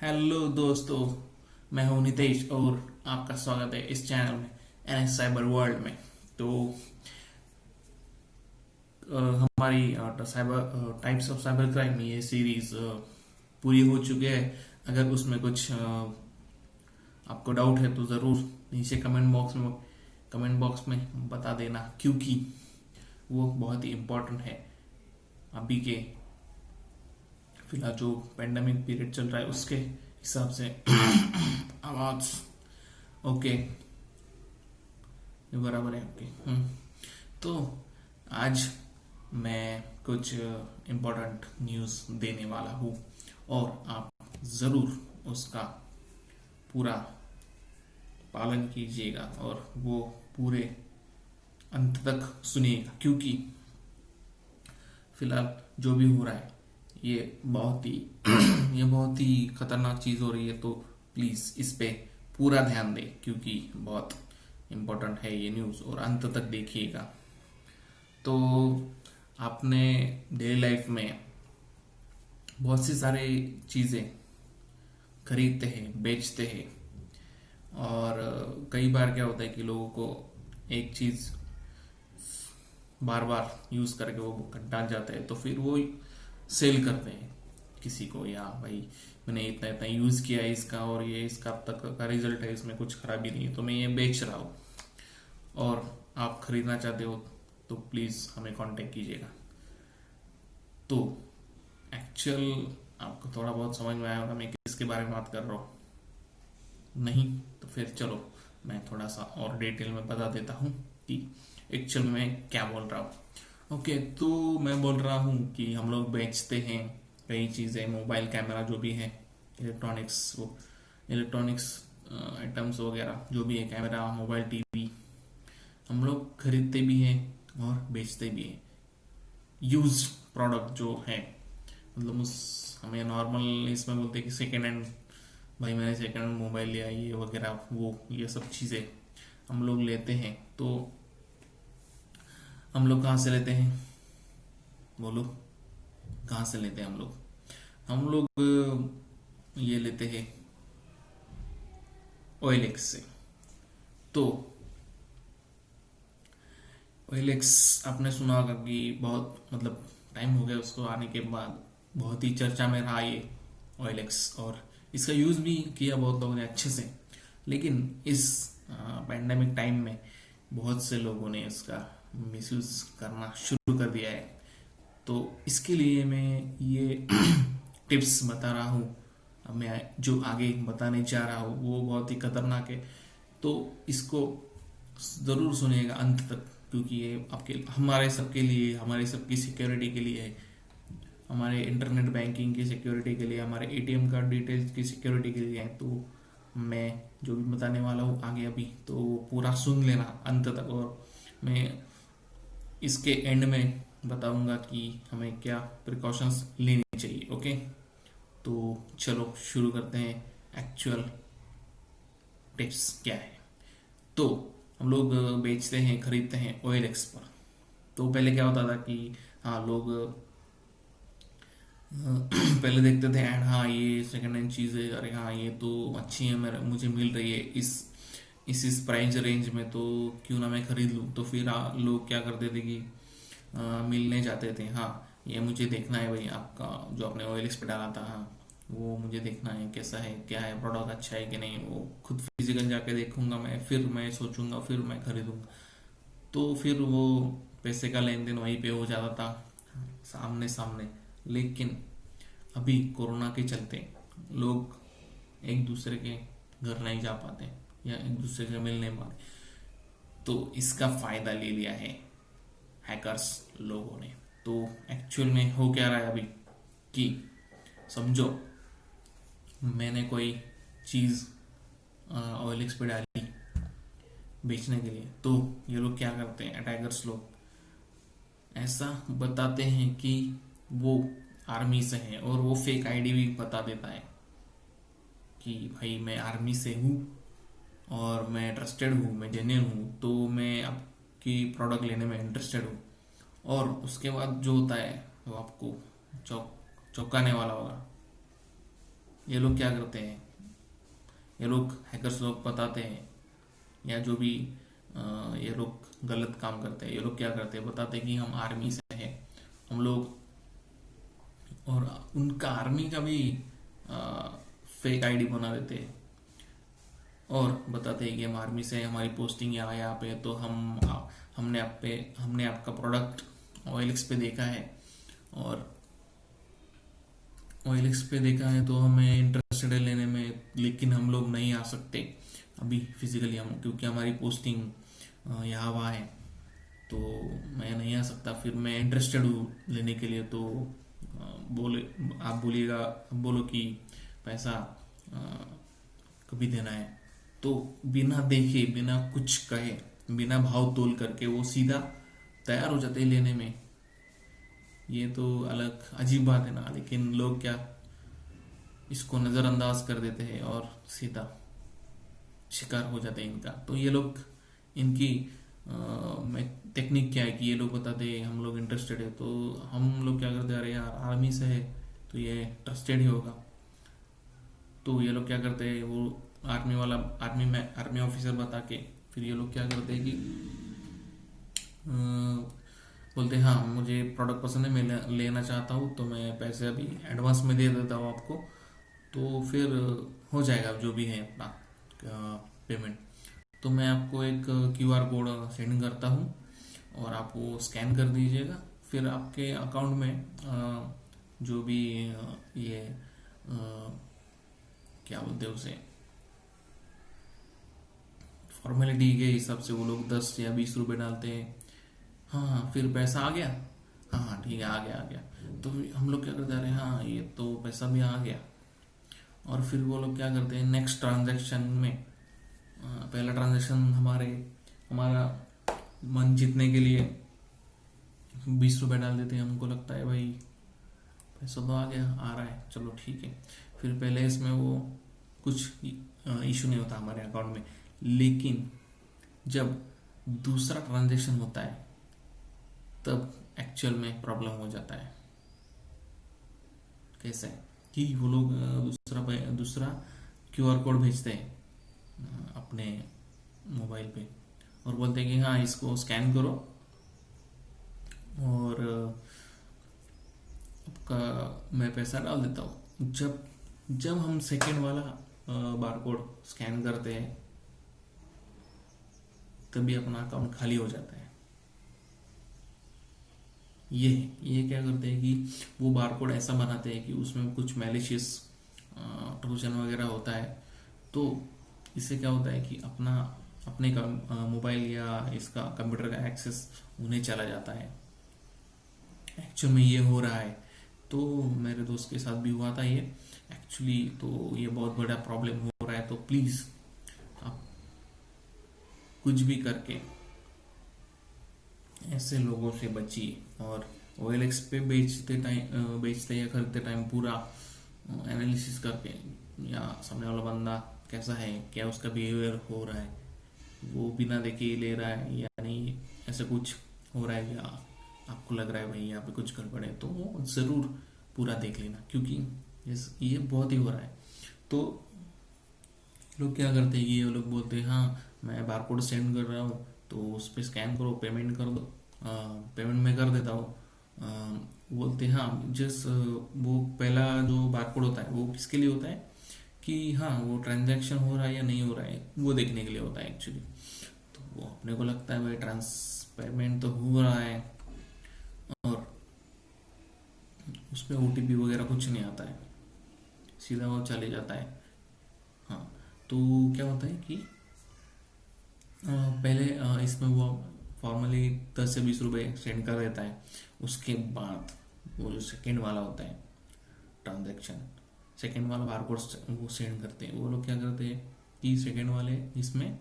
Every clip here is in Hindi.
हेलो दोस्तों, मैं हूं नितेश और आपका स्वागत है इस चैनल में एनएस साइबर वर्ल्ड में। तो हमारी cyber types of cyber crime ये सीरीज पूरी हो चुकी है। अगर उसमें कुछ आपको डाउट है तो ज़रूर नीचे कमेंट बॉक्स में बता देना, क्योंकि वो बहुत ही इम्पोर्टेंट है। अभी के फिलहाल जो पेंडेमिक पीरियड चल रहा है उसके हिसाब से आवाज ओके बराबर है। ओके तो आज मैं कुछ इम्पोर्टेंट न्यूज़ देने वाला हूँ और आप ज़रूर उसका पूरा पालन कीजिएगा और वो पूरे अंत तक सुनिएगा, क्योंकि फिलहाल जो भी हो रहा है ये बहुत ही ये बहुत ही खतरनाक चीज़ हो रही है। तो प्लीज़ इस पे पूरा ध्यान दें, क्योंकि बहुत इम्पोर्टेंट है ये न्यूज़ और अंत तक देखिएगा। तो आपने डेली लाइफ में बहुत सी सारी चीज़ें खरीदते हैं, बेचते हैं, और कई बार क्या होता है कि लोगों को एक चीज़ बार बार यूज़ करके वो कंटाल जाता है, तो फिर वो सेल करते हैं किसी को, या भाई मैंने इतना इतना यूज़ किया है इसका और ये इसका अब तक का रिजल्ट है, इसमें कुछ खराबी नहीं है, तो मैं ये बेच रहा हूँ और आप खरीदना चाहते हो तो प्लीज़ हमें कांटेक्ट कीजिएगा। तो एक्चुअल आपको थोड़ा बहुत समझ में आया होगा मैं किसके बारे में बात कर रहा हूँ। नहीं तो फिर चलो मैं थोड़ा सा और डिटेल में बता देता हूँ कि एक्चुअल में मैं क्या बोल रहा हूँ। ओके, तो मैं बोल रहा हूँ कि हम लोग बेचते हैं कई चीज़ें, मोबाइल कैमरा जो भी है, इलेक्ट्रॉनिक्स आइटम्स वगैरह जो भी है, कैमरा, मोबाइल, टीवी, हम लोग खरीदते भी हैं और बेचते भी हैं। यूज्ड प्रोडक्ट जो है, मतलब उस हमें नॉर्मल इसमें बोलते हैं कि सेकेंड हैंड, भाई मैंने सेकेंड हैंड मोबाइल लिया ये वगैरह, वो ये सब चीज़ें हम लोग लेते हैं। तो हम लोग कहाँ से लेते हैं, बोलो कहाँ से लेते हैं हम लोग ये लेते हैं OLX से। तो OLX आपने सुना होगा कि बहुत मतलब टाइम हो गया उसको आने के बाद, बहुत ही चर्चा में रहा ये OLX, और इसका यूज़ भी किया बहुत लोगों ने अच्छे से। लेकिन इस पैंडेमिक टाइम में बहुत से लोगों ने इसका मिसयूज करना शुरू कर दिया है। तो इसके लिए मैं ये टिप्स बता रहा हूँ। अब मैं जो आगे बताने जा रहा हूँ वो बहुत ही खतरनाक है, तो इसको ज़रूर सुनिएगा अंत तक, क्योंकि ये आपके हमारे सबके लिए, हमारे सबकी सिक्योरिटी के लिए है, हमारे इंटरनेट बैंकिंग की सिक्योरिटी के लिए, हमारे ATM कार्ड डिटेल्स की सिक्योरिटी के लिए है। तो मैं जो भी बताने वाला हूँ आगे अभी, तो पूरा सुन लेना अंत तक, और मैं इसके एंड में बताऊंगा कि हमें क्या प्रिकॉशंस लेनी चाहिए। ओके, तो चलो शुरू करते हैं। एक्चुअल टिप्स क्या है। तो हम लोग बेचते हैं, खरीदते हैं OLX पर। तो पहले क्या होता था कि हाँ लोग पहले देखते थे ऐड, हाँ ये सेकंड हैंड चीज़ है, अरे हाँ ये तो अच्छी है, मेरे मुझे मिल रही है इस प्राइस रेंज में, तो क्यों ना मैं खरीद लूँ। तो फिर लोग क्या करते थे कि मिलने जाते थे, हाँ ये मुझे देखना है भाई, आपका जो आपने OLX पे डाला था, हाँ वो मुझे देखना है कैसा है, क्या है, प्रोडक्ट अच्छा है कि नहीं, वो खुद फिजिकल जाके देखूंगा मैं, फिर मैं सोचूंगा, फिर मैं खरीदूंगा। तो फिर वो पैसे का लेन देन वहीं पे हो जाता था, सामने सामने। लेकिन अभी कोरोना के चलते लोग एक दूसरे के घर नहीं जा पाते या एक दूसरे से मिल नहीं पाते, तो इसका फायदा ले लिया है हैकर्स लोगों ने। तो एक्चुअल में हो क्या रहा है अभी कि समझो मैंने कोई चीज़ OLX पे डाली बेचने के लिए, तो ये लोग क्या करते हैं, अटैकर्स लोग ऐसा बताते हैं कि वो आर्मी से हैं, और वो फेक आईडी भी बता देता है कि भाई मैं आर्मी से हूँ और मैं ट्रस्टेड हूँ, मैं जेन्युइन हूँ, तो मैं आपकी प्रोडक्ट लेने में इंटरेस्टेड हूँ। और उसके बाद जो होता है वो आपको चौंकाने वाला होगा। ये लोग क्या करते हैं, ये लोग हैकर्स लोग बताते हैं, या जो भी ये लोग गलत काम करते हैं, ये लोग क्या करते हैं, बताते हैं कि हम आर्मी से हैं हम लोग, और उनका आर्मी का भी फेक आईडी बना देते हैं और बताते हैं कि हम आर्मी से हैं, हमारी पोस्टिंग यहाँ पे, तो हमने आपका प्रोडक्ट OLX पे देखा है, और OLX पे देखा है तो हमें इंटरेस्टेड है लेने में, लेकिन हम लोग नहीं आ सकते अभी फिजिकली, हम क्योंकि हमारी पोस्टिंग यहाँ वहाँ है, तो मैं नहीं आ सकता, फिर मैं इंटरेस्टेड हूँ लेने के लिए, तो बोले आप बोलो कि पैसा कभी देना है, तो बिना देखे बिना कुछ कहे बिना भाव तोल करके वो सीधा तैयार हो जाते हैं लेने में। ये तो अलग अजीब बात है ना, लेकिन लोग क्या इसको नज़रअंदाज कर देते हैं और सीधा शिकार हो जाते हैं इनका। तो ये लोग इनकी मैं टेक्निक क्या है कि ये लोग बताते हैं हम लोग इंटरेस्टेड है, तो हम लोग क्या करते हैं, अरे यार आर्मी से है तो ये ट्रस्टेड ही होगा, तो ये लोग क्या करते हैं, वो आर्मी ऑफिसर बता के फिर ये लोग क्या करते हैं कि बोलते हैं हाँ मुझे प्रोडक्ट पसंद है, मैं लेना चाहता हूँ, तो मैं पैसे अभी एडवांस में दे देता हूँ आपको, तो फिर हो जाएगा जो भी है अपना पेमेंट। तो मैं आपको एक QR कोड सेंड करता हूँ और आप वो स्कैन कर दीजिएगा, फिर आपके अकाउंट में जो भी ये क्या बोलते हैं उसे, फॉर्मेलिटी के हिसाब से वो लोग 10 या 20 रुपए डालते हैं। हाँ फिर पैसा आ गया, हाँ ठीक है आ गया, तो हम लोग क्या करते हैं, अरे हाँ ये तो पैसा भी आ गया, और फिर वो लोग क्या करते हैं नेक्स्ट ट्रांजैक्शन में, पहला ट्रांजैक्शन हमारा मन जीतने के लिए 20 रुपए डाल देते हैं, हमको लगता है भाई पैसा तो आ रहा है चलो ठीक है, फिर पहले इसमें वो कुछ इशू नहीं होता हमारे अकाउंट में, लेकिन जब दूसरा ट्रांजैक्शन होता है तब एक्चुअल में प्रॉब्लम हो जाता है। कैसे कि वो लोग दूसरा QR कोड भेजते हैं अपने मोबाइल पे और बोलते हैं कि हाँ इसको स्कैन करो और आपका मैं पैसा डाल देता हूँ। जब हम सेकेंड वाला बारकोड स्कैन करते हैं तभी अपना अकाउंट खाली हो जाता है। ये क्या करते हैं कि वो बारकोड ऐसा बनाते हैं कि उसमें कुछ मैलिशियस ट्रोजन वगैरह होता है, तो इससे क्या होता है कि अपने का मोबाइल या इसका कंप्यूटर का एक्सेस उन्हें चला जाता है। एक्चुअल में ये हो रहा है, तो मेरे दोस्त के साथ भी हुआ था ये एक्चुअली, तो ये बहुत बड़ा प्रॉब्लम हो रहा है। तो प्लीज़ आप कुछ भी करके ऐसे लोगों से बचिए, और OLX पे बेचते या खरीदते टाइम पूरा एनालिसिस करके, या सामने वाला बंदा कैसा है, क्या उसका बिहेवियर हो रहा है, वो बिना देखे ही ले रहा है या नहीं, ऐसा कुछ हो रहा है, या आपको लग रहा है भाई यहाँ पे कुछ गड़बड़ है, तो वो ज़रूर पूरा देख लेना, क्योंकि ये बहुत ही हो रहा है। तो लोग क्या करते हैं, ये लोग बोलते हैं हाँ मैं बारकोड सेंड कर रहा हूँ तो उस पर स्कैन करो, पेमेंट कर दो, पेमेंट मैं कर देता हूँ। बोलते हैं हाँ वो पहला जो बारकोड होता है वो किसके लिए होता है कि हाँ वो ट्रांजैक्शन हो रहा है या नहीं हो रहा है वो देखने के लिए होता है एक्चुअली। तो वो अपने को लगता है भाई पेमेंट तो हो रहा है, और उसमें OTP वगैरह कुछ नहीं आता है, सीधा वो चले जाता है। हाँ तो क्या होता है कि पहले इसमें वो फॉर्मली 10 से 20 रुपए सेंड कर देता है, उसके बाद वो जो सेकेंड वाला होता है ट्रांजैक्शन, सेकेंड वाला बारकोड वो सेंड करते हैं। वो लोग क्या करते हैं कि सेकेंड वाले इसमें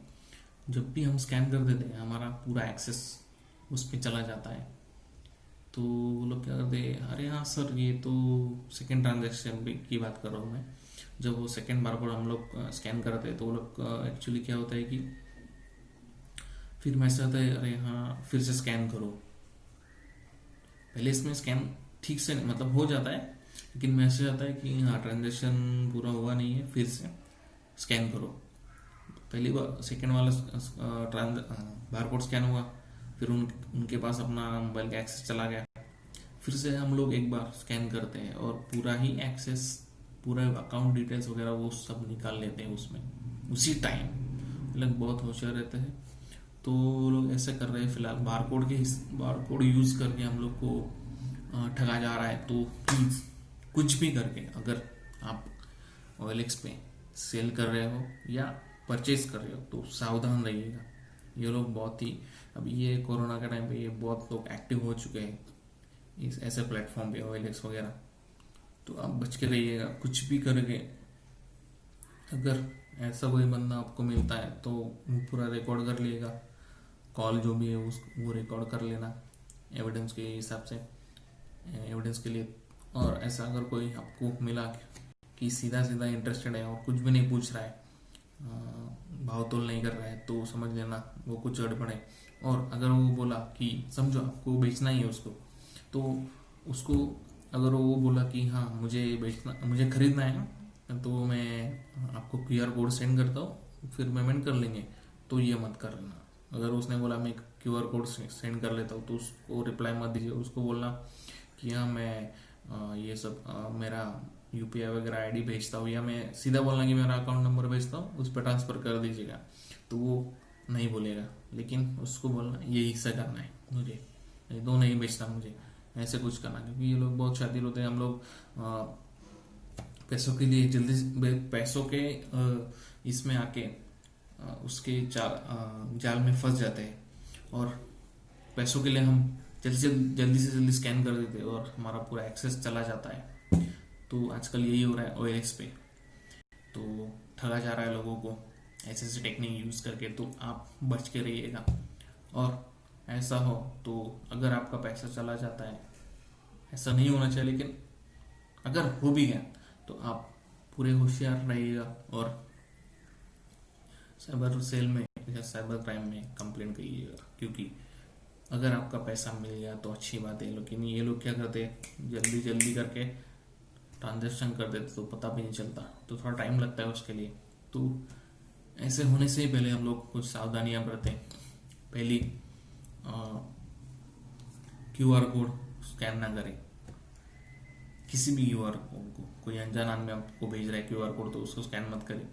जब भी हम स्कैन कर देते हैं हमारा पूरा एक्सेस उस पर चला जाता है। तो वो लोग क्या करते हैं, अरे हाँ सर ये तो सेकेंड ट्रांजैक्शन की बात कर रहा हूँ मैं, जब वो सेकेंड बारकोड हम लोग स्कैन करते हैं तो वो लोग एक्चुअली क्या होता है कि फिर मैसेज आता है अरे हाँ फिर से स्कैन करो। पहले इसमें स्कैन ठीक से मतलब हो जाता है, लेकिन मैसेज आता है कि हाँ ट्रांजेक्शन पूरा हुआ नहीं है, फिर से स्कैन करो। पहली बार सेकेंड वाला बारकोड स्कैन हुआ, फिर उनके पास अपना मोबाइल का एक्सेस चला गया, फिर से हम लोग एक बार स्कैन करते हैं और पूरा ही एक्सेस, पूरा अकाउंट डिटेल्स वगैरह वो सब निकाल लेते हैं उसमें उसी टाइम। मतलब बहुत होशियार रहते हैं। तो वो लोग ऐसे कर रहे हैं फिलहाल, बारकोड यूज करके हम लोग को ठगा जा रहा है। तो प्लीज कुछ भी करके, अगर आप OLX पे सेल कर रहे हो या परचेज कर रहे हो तो सावधान रहिएगा। ये लोग बहुत ही, अभी ये कोरोना के टाइम पे ये बहुत लोग एक्टिव हो चुके हैं इस ऐसे प्लेटफॉर्म पे, OLX वगैरह। तो आप बच के रहिएगा कुछ भी करके। अगर ऐसा कोई बंदा आपको मिलता है तो वो पूरा रिकॉर्ड कर लिएगा, कॉल जो भी है वो रिकॉर्ड कर लेना एविडेंस के हिसाब से, एविडेंस के लिए। और ऐसा अगर कोई आपको मिला कि सीधा सीधा इंटरेस्टेड है और कुछ भी नहीं पूछ रहा है, भाव तोल नहीं कर रहा है, तो समझ लेना वो कुछ गड़बड़ है। और अगर वो बोला कि समझो आपको बेचना ही है उसको, तो उसको अगर वो बोला कि हाँ मुझे बेचना, मुझे खरीदना है, तो मैं आपको QR कोड सेंड करता हूँ, फिर पेमेंट कर लेंगे, तो ये मत करना। अगर उसने बोला मैं QR कोड सेंड कर लेता हूँ, तो उसको रिप्लाई मत दीजिए। उसको बोलना कि हाँ मैं ये सब मेरा UPI वगैरह ID भेजता हूँ, या मैं सीधा बोलना कि मेरा अकाउंट नंबर भेजता हूँ, उस पर ट्रांसफर कर दीजिएगा, तो वो नहीं बोलेगा। लेकिन उसको बोलना ये हिस्सा करना है मुझे, ये दो नहीं बेचना मुझे, ऐसे कुछ करना। क्योंकि ये लोग बहुत शातिर होते हैं। हम लोग पैसों के लिए जल्दी, पैसों के इसमें आके उसके जाल में फंस जाते हैं, और पैसों के लिए हम जल्दी से जल्दी स्कैन कर देते हैं और हमारा पूरा एक्सेस चला जाता है। तो आजकल यही हो रहा है OLX पे। तो ठगा जा रहा है लोगों को ऐसे ऐसे टेक्निक यूज करके। तो आप बच के रहिएगा। और ऐसा हो तो अगर आपका पैसा चला जाता है, ऐसा नहीं होना चाहिए, लेकिन अगर हो भी गया तो आप पूरे होशियार रहिएगा और साइबर सेल में या साइबर क्राइम में कंप्लेंट करिएगा। क्योंकि अगर आपका पैसा मिल गया तो अच्छी बात है, लेकिन ये लोग क्या करते हैं, जल्दी जल्दी करके ट्रांजेक्शन कर देते तो पता भी नहीं चलता, तो थोड़ा टाइम लगता है उसके लिए। तो ऐसे होने से ही पहले हम लोग कुछ सावधानियां बरतें। पहली, QR कोड स्कैन ना करें, किसी भी QR कोड को। कोई अनजान आदमी आपको भेज रहा है QR कोड, तो उसको स्कैन मत करें।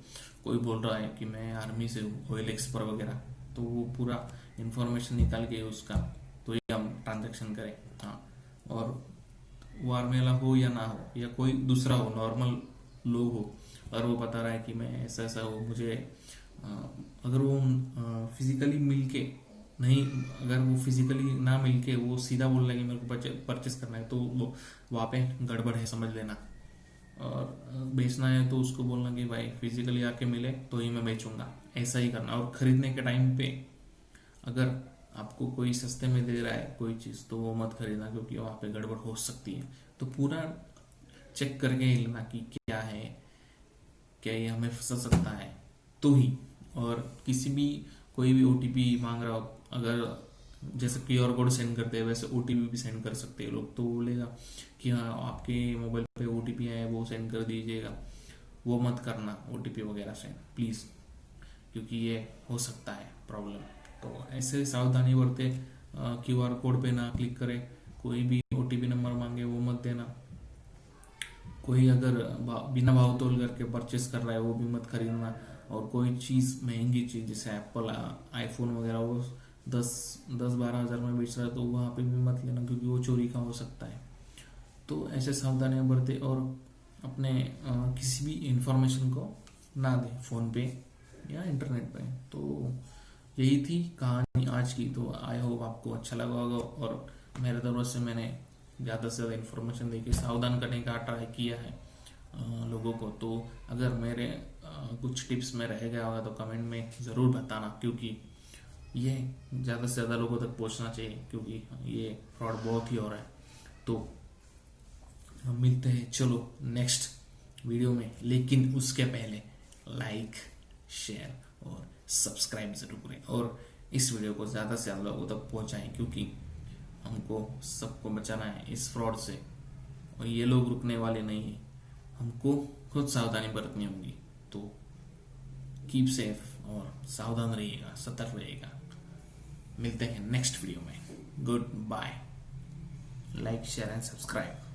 कोई बोल रहा है कि मैं आर्मी से हूँ, OLX पर वगैरह, तो वो पूरा इंफॉर्मेशन निकाल के उसका, तो ये हम ट्रांजेक्शन करें। हाँ, और वो आर्मी वाला हो या ना हो, या कोई दूसरा हो, नॉर्मल लोग हो, और वो बता रहा है कि मैं ऐसा ऐसा हूँ, मुझे अगर वो फिजिकली मिलके नहीं, अगर वो फिजिकली ना मिलके वो सीधा बोल रहा है कि मेरे को परचेस करना है, तो वो वहाँ पे गड़बड़ है, समझ लेना। और बेचना है तो उसको बोलना कि भाई फिजिकली आके मिले तो ही मैं बेचूंगा, ऐसा ही करना। और खरीदने के टाइम पे अगर आपको कोई सस्ते में दे रहा है कोई चीज़, तो वो मत खरीदना, क्योंकि वहाँ पे गड़बड़ हो सकती है। तो पूरा चेक करके ही लेना कि क्या है, क्या ये हमें फंसा सकता है तो ही। और किसी भी, कोई भी OTP मांग रहा हो, अगर जैसे QR कोड सेंड करते हैं वैसे OTP भी सेंड कर सकते हैं लोग, तो बोलेगा कि हाँ आपके मोबाइल पे OTP आया है, वो सेंड कर दीजिएगा। वो मत करना OTP वगैरह सेंड प्लीज़, क्योंकि ये हो सकता है प्रॉब्लम। तो ऐसे सावधानी बरते, QR कोड पे ना क्लिक करें, कोई भी OTP नंबर मांगे वो मत देना, कोई अगर बिना भाव तोल करके परचेस कर रहा है वो भी मत खरीदना। और कोई चीज़, महंगी चीज़ जैसे एप्पल आईफोन वगैरह, वो 10-12 हज़ार में बेच रहा है, तो वहाँ पे भी मत लेना, क्योंकि वो चोरी का हो सकता है। तो ऐसे सावधानियां बरते और अपने किसी भी इंफॉर्मेशन को ना दें फ़ोन पे या इंटरनेट पे। तो यही थी कहानी आज की। तो आई होप आपको अच्छा लगा होगा, और मेरे तरफ से मैंने ज़्यादा से ज़्यादा इन्फॉर्मेशन देके सावधान करने का ट्राई किया है लोगों को। तो अगर मेरे कुछ टिप्स में रह गया होगा तो कमेंट में ज़रूर बताना, क्योंकि ये ज़्यादा से ज़्यादा लोगों तक पहुंचना चाहिए, क्योंकि ये फ्रॉड बहुत ही हो रहा है। तो हम मिलते हैं चलो नेक्स्ट वीडियो में, लेकिन उसके पहले लाइक, शेयर और सब्सक्राइब जरूर करें, और इस वीडियो को ज़्यादा से ज़्यादा लोगों तक पहुंचाएं, क्योंकि हमको सबको बचाना है इस फ्रॉड से। और ये लोग रुकने वाले नहीं है। हमको खुद सावधानी बरतनी होगी। तो कीप सेफ और सावधान रहिएगा, सतर्क रहिएगा। मिलते हैं नेक्स्ट वीडियो में। Good bye. Like share and subscribe.